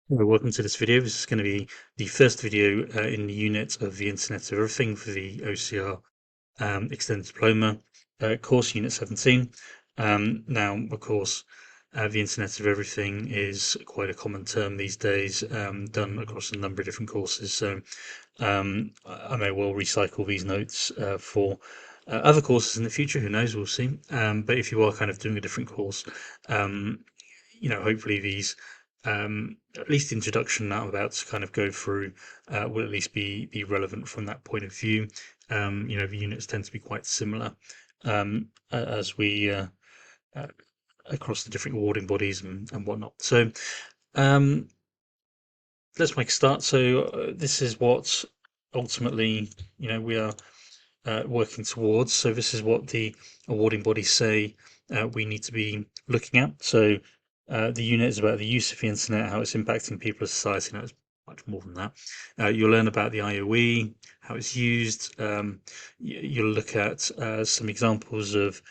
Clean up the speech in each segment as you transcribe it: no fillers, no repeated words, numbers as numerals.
Hello, welcome to this video. This is going to be the first video in the unit of the Internet of Everything for the OCR Extended Diploma course, Unit 17. Now, of course, the Internet of Everything is quite a common term these days, done across a number of different courses. So I may well recycle these notes for other courses in the future. Who knows? We'll see. But if you are kind of doing a different course, um, hopefully these, at least the introduction that I'm about to kind of go through, will at least be relevant from that point of view. The units tend to be quite similar as we uh, across the different awarding bodies and whatnot. So um, let's make a start. So this is what ultimately, we are working towards. So this is what the awarding bodies say we need to be looking at. So the unit is about the use of the internet, how it's impacting people and society. It's much more than that. You'll learn about the IOE, how it's used. You'll look at some examples of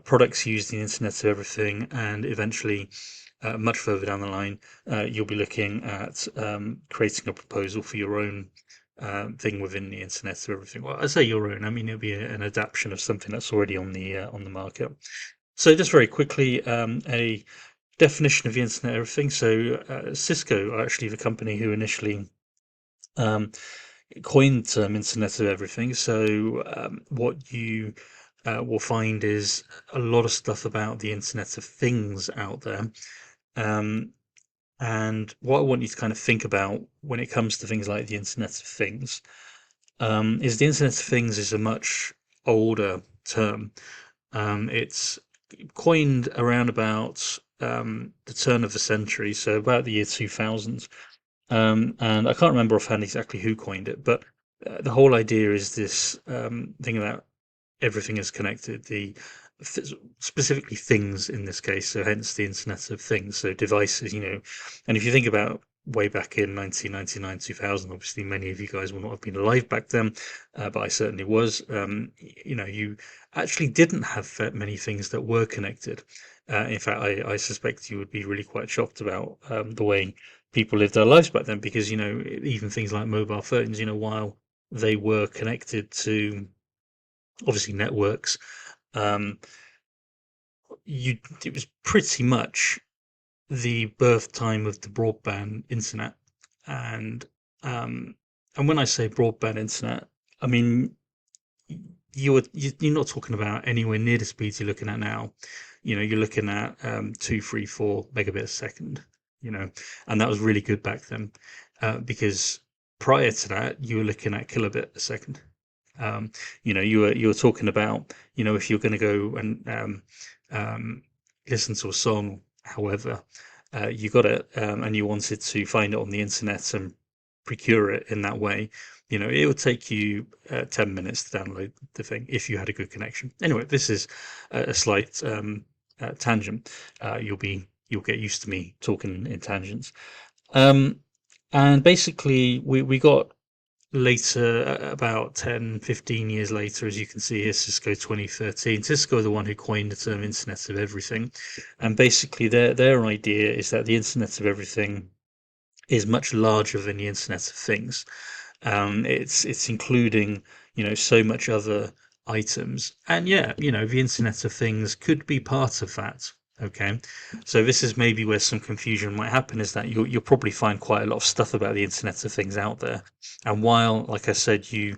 products used in the Internet of Everything, and eventually, much further down the line, you'll be looking at creating a proposal for your own thing within the Internet of Everything. Well, I say your own. I mean, it'll be an adaptation of something that's already on the market. So, just very quickly, a definition of the Internet of Everything. So, Cisco are actually the company who initially um, coined the term Internet of Everything. So, what you will find is a lot of stuff about the Internet of Things out there. Um, and what I want you to kind of think about when it comes to things like the Internet of Things is the Internet of Things is a much older term. It's coined around about the turn of the century, so about the year 2000. And I can't remember offhand exactly who coined it, but the whole idea is this thing about everything is connected. Specifically things in this case, so hence the Internet of Things, so devices, and if you think about way back in 1999, 2000, obviously many of you guys will not have been alive back then, but I certainly was. You actually didn't have that many things that were connected. In fact, I suspect you would be really quite shocked about the way people lived their lives back then, because even things like mobile phones, while they were connected to obviously networks, um, it was pretty much the birth time of the broadband internet, and um, and when I say broadband internet, I mean you're not talking about anywhere near the speeds you're looking at now. You're looking at 2, 3, 4 megabits a second. And that was really good back then, because prior to that you were looking at kilobit a second. You were talking about, if you're going to go and listen to a song, however, you got it, and you wanted to find it on the internet and procure it in that way, it would take you 10 minutes to download the thing if you had a good connection. Anyway, this is a slight tangent. You'll get used to me talking in tangents. Um, and basically, we got later, about 10, 15 years later, as you can see here, Cisco 2013. Cisco are the one who coined the term Internet of Everything. And basically their idea is that the Internet of Everything is much larger than the Internet of Things. It's including, so much other items. And yeah, the Internet of Things could be part of that. Okay, so this is maybe where some confusion might happen, is that you'll probably find quite a lot of stuff about the Internet of Things out there. And while, like I said, you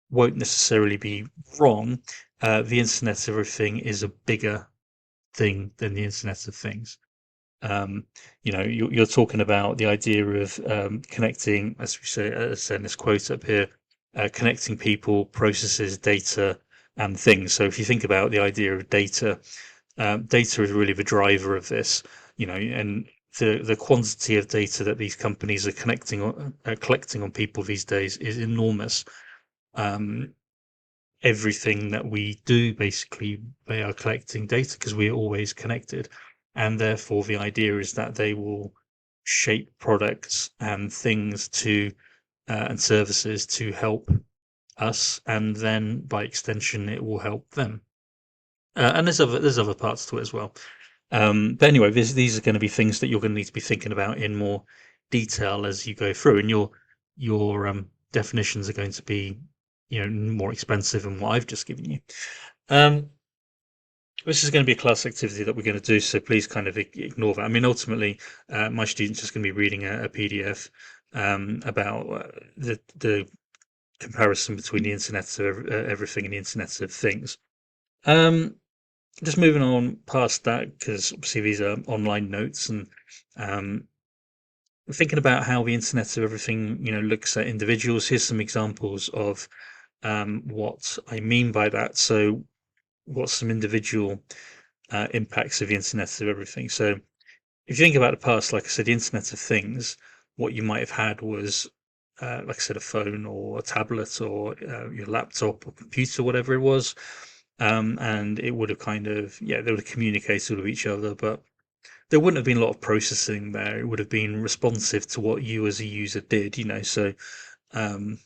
won't necessarily be wrong, the Internet of Everything is a bigger thing than the Internet of Things. You're talking about the idea of connecting, as we say, as said in this quote up here, connecting people, processes, data, and things. So if you think about the idea of data, data is really the driver of this, and the quantity of data that these companies are collecting on people these days is enormous. Um, Everything that we do, basically, they are collecting data because we are always connected, and therefore the idea is that they will shape products and things to and services to help us, and then by extension it will help them. And there's other parts to it as well. But anyway, these are going to be things that you're going to need to be thinking about in more detail as you go through, and your definitions are going to be, more expensive than what I've just given you. Um, this is going to be a class activity that we're going to do, so please kind of ignore that. I mean, ultimately, my students just going to be reading a PDF about the comparison between the Internet of everything and the Internet of things. Just moving on past that, because obviously these are online notes, and um, thinking about how the Internet of everything, looks at individuals. Here's some examples of what I mean by that. So, what's some individual impacts of the Internet of everything? So, if you think about the past, like I said, the Internet of Things, what you might have had was, like I said, a phone or a tablet or your laptop or computer, whatever it was. And it would have kind of, yeah, they would have communicated with each other, but there wouldn't have been a lot of processing there. It would have been responsive to what you as a user did. So, um,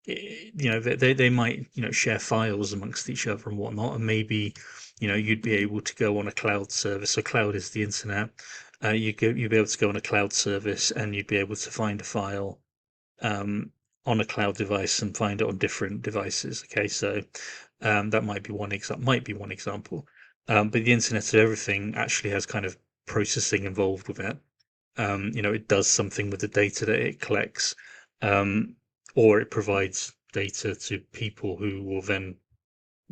they might, share files amongst each other and whatnot, and maybe, you'd be able to go on a cloud service. So cloud is the internet. You'd be able to go on a cloud service and you'd be able to find a file um, on a cloud device and find it on different devices. Okay, so that might be one example. But the Internet of Everything actually has kind of processing involved with it. It does something with the data that it collects, um, or it provides data to people who will then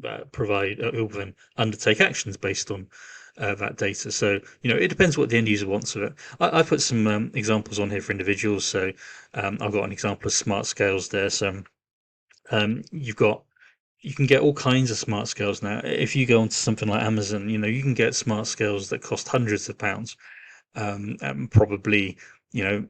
who will then undertake actions based on that data. So, it depends what the end user wants of it. I put some examples on here for individuals. So, I've got an example of smart scales there. So, you can get all kinds of smart scales now. If you go onto something like Amazon, you can get smart scales that cost hundreds of pounds. And probably, you know,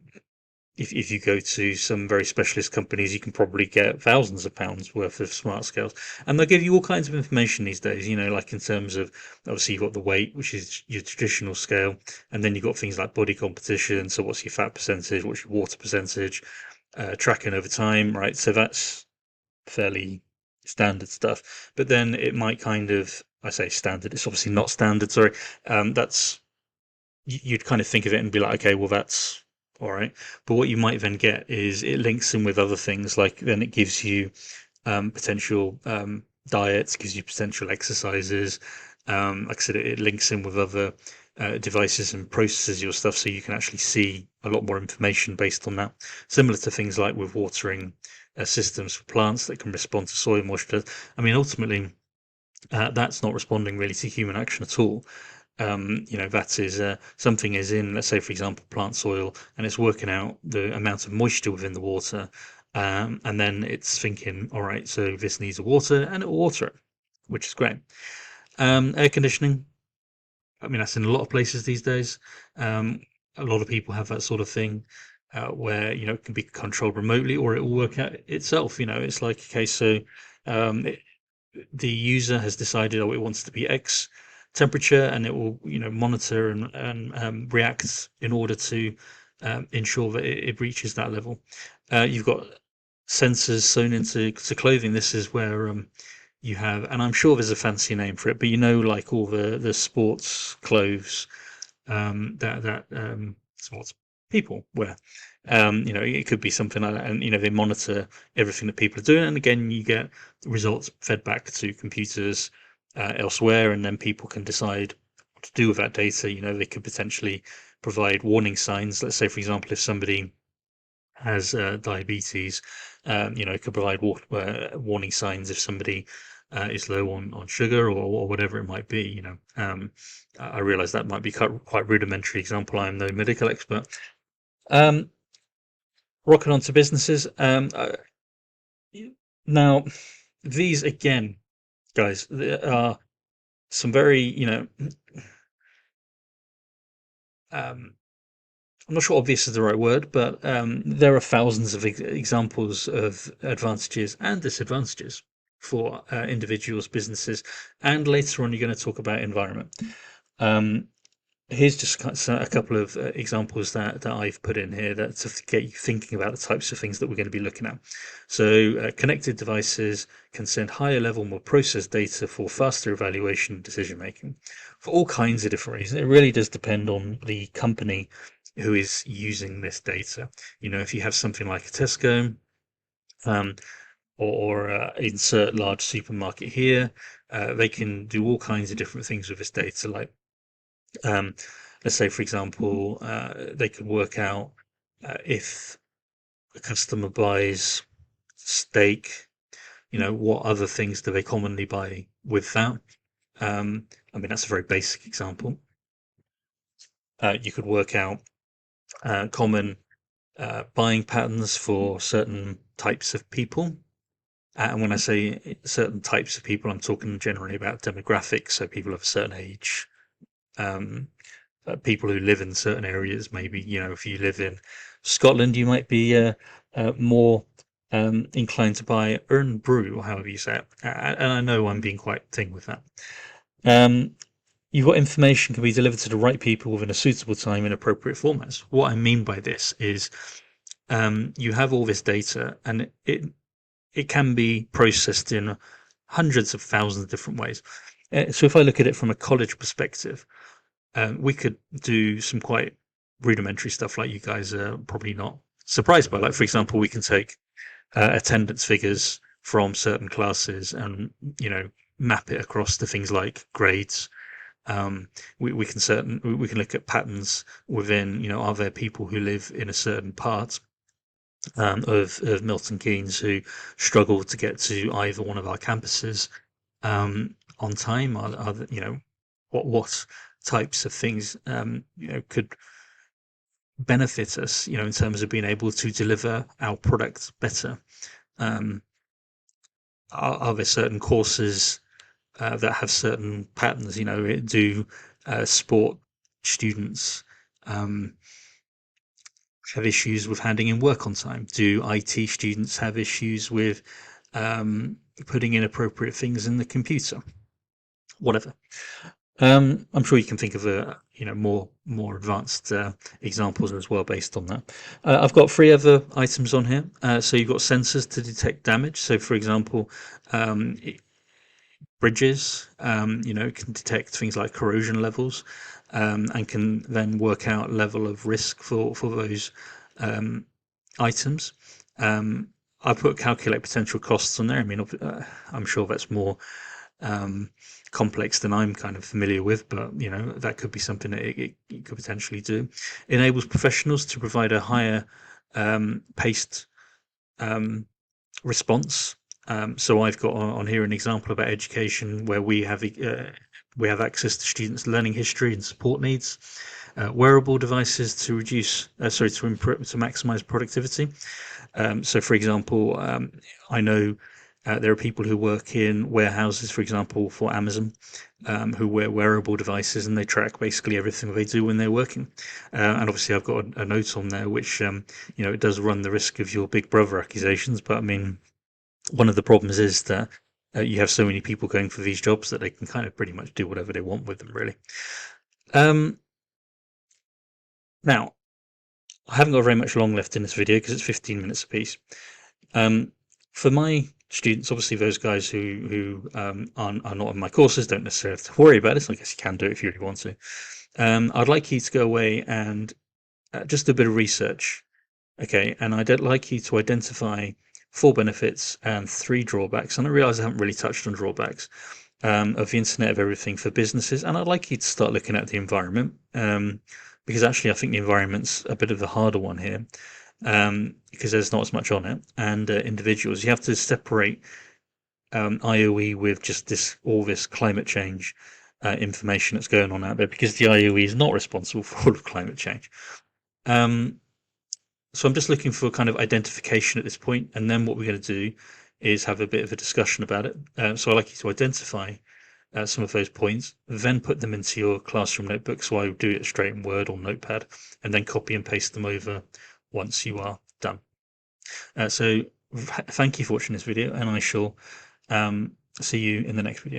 if you go to some very specialist companies, you can probably get thousands of pounds worth of smart scales, and they'll give you all kinds of information these days. Like in terms of, obviously you've got the weight, which is your traditional scale, and then you've got things like body composition. So what's your fat percentage? What's your water percentage? Tracking over time, right? So that's fairly standard stuff. But then it might kind of, I say standard, it's obviously not standard. Sorry, that's you'd kind of think of it and be like, okay, well, that's all right. But what you might then get is it links in with other things, like then it gives you potential diets, gives you potential exercises. Like I said, it links in with other devices and processes your stuff, so you can actually see a lot more information based on that. Similar to things like with watering systems for plants that can respond to soil moisture. I mean, ultimately, that's not responding really to human action at all. That is something is in, let's say, for example, plant soil, and it's working out the amount of moisture within the water. And then it's thinking, all right, so this needs a water, and it will water it, which is great. Air conditioning, I mean, that's in a lot of places these days. A lot of people have that sort of thing where, it can be controlled remotely or it will work out itself. It's like, okay, so um, the user has decided, oh, it wants to be X temperature, and it will, monitor and react in order to ensure that it reaches that level. You've got sensors sewn into clothing. This is where you have, and I'm sure there's a fancy name for it, but like all the sports clothes that sports people wear. It could be something like that, and they monitor everything that people are doing, and again, you get results fed back to computers elsewhere, and then people can decide what to do with that data. They could potentially provide warning signs. Let's say, for example, if somebody has diabetes, it could provide warning signs if somebody is low on sugar or whatever it might be. I realize that might be quite rudimentary example. I am no medical expert. Rocking on to businesses. Now, these again, guys, there are some very, um, I'm not sure obvious is the right word, but there are thousands of examples of advantages and disadvantages for individuals, businesses, and later on you're going to talk about environment. Um, Here's just a couple of examples that I've put in here that to get you thinking about the types of things that we're going to be looking at. So connected devices can send higher level, more processed data for faster evaluation and decision making for all kinds of different reasons. It really does depend on the company who is using this data. If you have something like a Tesco, um, or insert large supermarket here, they can do all kinds of different things with this data. Like, let's say, for example, they could work out if a customer buys steak, what other things do they commonly buy with that? I mean, that's a very basic example. You could work out common buying patterns for certain types of people. And when I say certain types of people, I'm talking generally about demographics, so people of a certain age, um, people who live in certain areas. Maybe, if you live in Scotland, you might be more inclined to buy Earn Brew, or however you say it. And I know I'm being quite thin with that. You've got information can be delivered to the right people within a suitable time in appropriate formats. What I mean by this is you have all this data, and it can be processed in hundreds of thousands of different ways. So if I look at it from a college perspective, we could do some quite rudimentary stuff like you guys are probably not surprised by. Like, for example, we can take attendance figures from certain classes and, map it across to things like grades. We can look at patterns within, are there people who live in a certain part of Milton Keynes who struggle to get to either one of our campuses on time? Are what types of things could benefit us, in terms of being able to deliver our product better? Are there certain courses that have certain patterns? Do sport students have issues with handing in work on time? Do IT students have issues with putting in appropriate things in the computer? Whatever. I'm sure you can think of more advanced examples as well based on that. I've got 3 other items on here. So you've got sensors to detect damage. So, for example, bridges, can detect things like corrosion levels, and can then work out level of risk for those items. I put calculate potential costs on there. I mean, I'm sure that's more complex than I'm kind of familiar with, but that could be something that it could potentially do. Enables professionals to provide a higher paced response. So I've got on here an example about education where we have access to students' learning history and support needs. Wearable devices to maximize productivity. So, for example, I know there are people who work in warehouses, for example, for Amazon, who wear wearable devices, and they track basically everything they do when they're working. And obviously, I've got a note on there which, it does run the risk of your Big Brother accusations. But I mean, one of the problems is that you have so many people going for these jobs that they can kind of pretty much do whatever they want with them, really. Now, I haven't got very much long left in this video because it's 15 minutes apiece. For my students, obviously those guys who are not in my courses don't necessarily have to worry about this. I guess you can do it if you really want to. I'd like you to go away and just do a bit of research, okay? And I'd like you to identify 4 benefits and 3 drawbacks. And I realise I haven't really touched on drawbacks of the Internet of Everything for businesses. And I'd like you to start looking at the environment, because actually I think the environment's a bit of the harder one here, because there's not as much on it. And individuals, you have to separate IOE with just all this climate change information that's going on out there, because the IOE is not responsible for all of climate change. So I'm just looking for kind of identification at this point, and then what we're going to do is have a bit of a discussion about it. So I'd like you to identify some of those points, then put them into your classroom notebook. So I would do it straight in Word or Notepad, and then copy and paste them over once you are done. So thank you for watching this video, and I shall see you in the next video.